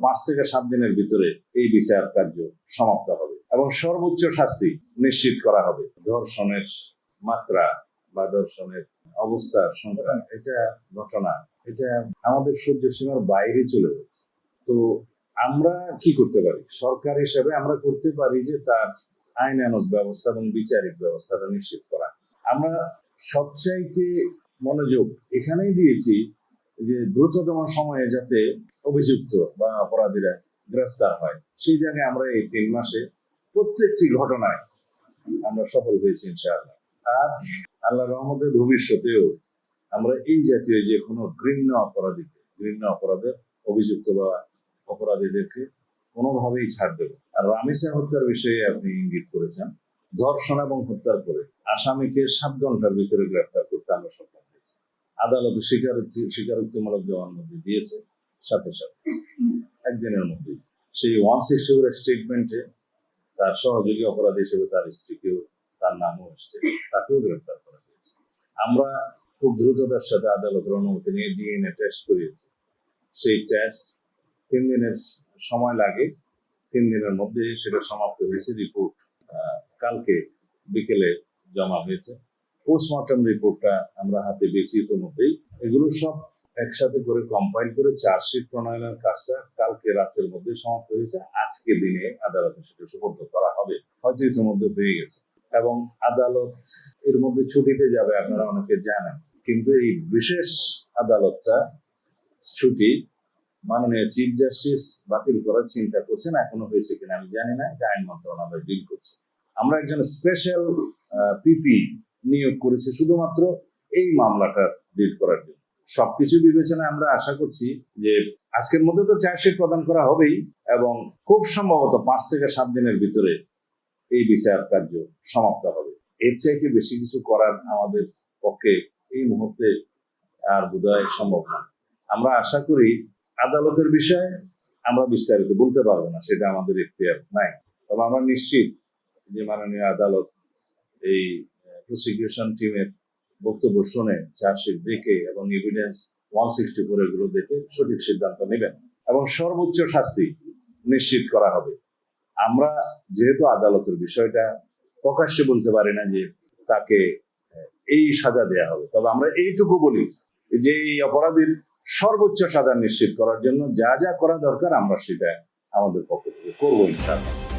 5 থেকে 7 দিনের ভিতরে এই বিচার কার্য সমাপ্ত হবে এবং সর্বোচ্চ শাস্তি নিশ্চিত করা হবে। ধর্ষণের মাত্রা বা ধর্ষণের অবস্থার সংখ্যা, এটা ঘটনা, এটা আমাদের সহ্য সীমার বাইরে চলে যাচ্ছে। তো আমরা কি করতে পারি? সরকার হিসেবে আমরা করতে পারি যে তার আইনানুগ ব্যবস্থা এবং বিচারিক ব্যবস্থাটা নিশ্চিত করা। আমরা সবচাইতে মনোযোগ এখানেই দিয়েছি যে দ্রুততম সময়ে যাতে অভিযুক্ত বা অপরাধীরা গ্রেফতার হয়। সেই জায়গায় আমরা এই 3 মাসে প্রত্যেকটি ঘটনায় আমরা সফল হয়েছি ইনশাআল্লাহ। আর আল্লাহর রহমতে ভবিষ্যতেও আমরা এই জাতীয় যে কোনো ঘৃণ্য অপরাধের অভিযুক্ত বা অপরাধীদেরকে কোনোভাবেই ছাড় দেব। আর রামিসা হত্যার বিষয়ে আপনি ইঙ্গিত করেছেন, ধর্ষণ এবং হত্যার পরে আসামিকে 7 ঘন্টার ভিতরে গ্রেফতার করতে আমরা সক্ষম হয়েছি। আদালতে স্বীকারোক্তিমূলক জবানবন্দি দিয়েছে, সাথে সাথে একদিনের মধ্যে সেই 164 স্টেটমেন্টে তার সহযোগী অপরাধী হিসেবে তার স্ত্রীকেও, তার নামও এসছে, তাকেও গ্রেফতার করা হয়েছে। আমরা খুব দ্রুততার সাথে আদালতের অনুমতি নিয়ে ডিএনএ টেস্ট করিয়েছি। সেই টেস্ট 3 দিনের সময় লাগে, 3 দিনের মধ্যে সেটা সমাপ্ত হয়েছে। রিপোর্ট কালকে বিকেলে জমা হয়েছে। পোস্টমর্টম রিপোর্টটা আমরা হাতে পেয়েছি ইতিমধ্যেই। এগুলো সব একসাথে করে কম্পাইল করে চার্জশিট প্রণয়নের কাজটা কালকে রাতের মধ্যে সমাপ্ত হয়েছে। আজকে দিনে আদালতে সেটা সুপর্দ করা হবে, হয়তো ইতিমধ্যে হয়ে গেছে। এবং আদালত এর মধ্যে ছুটিতে যাবে, আপনারা অনেকে জানেন। কিন্তু এই বিশেষ আদালতটা ছুটি মাননীয় চিফ জাস্টিস বাতিল করার চিন্তা করছেন। এখনো হয়েছে কিনা আমি জানি না, এটা আইন মন্ত্রণালয় ডিল করছে। আমরা একজন স্পেশাল পিপি নিয়োগ করেছি শুধুমাত্র এই মামলাটা ডিল করার জন্য। সবকিছু বিবেচনায় আমরা আশা করছি যে আজকের মধ্যে তো চার্জশিট প্রদান করা হবেই এবং খুব সম্ভবত 5 থেকে 7 দিনের ভিতরে এই বিচার কার্য সমাপ্ত হবে। এর চাইতে বেশি কিছু করার আমাদের পক্ষে এই মুহূর্তে আর বোধহয় সম্ভব না। আমরা আশা করি আদালতের বিষয়ে আমরা বিস্তারিত বলতে পারবো না, সেটা আমাদের এখতিয়ার নাই। তবে আমরা নিশ্চিত যে মাননীয় আদালত এই প্রসিকিউশন টিমের বক্তব্য শুনে, চার্জশিট দেখে এবং এভিডেন্স 164 এগুলো দেখে সঠিক সিদ্ধান্ত নেবেন এবং সর্বোচ্চ শাস্তি নিশ্চিত করা হবে। আমরা যেহেতু আদালতের বিষয়টা প্রকাশ্যে বলতে পারি না যে তাকে এই সাজা দেয়া হবে, তবে আমরা এইটুকু বলি যে এই অপরাধীর সর্বোচ্চ সাজা নিশ্চিত করার জন্য যা যা করা দরকার আমরা সেটা আমাদের পক্ষ থেকে করবো ইনশাআল্লাহ।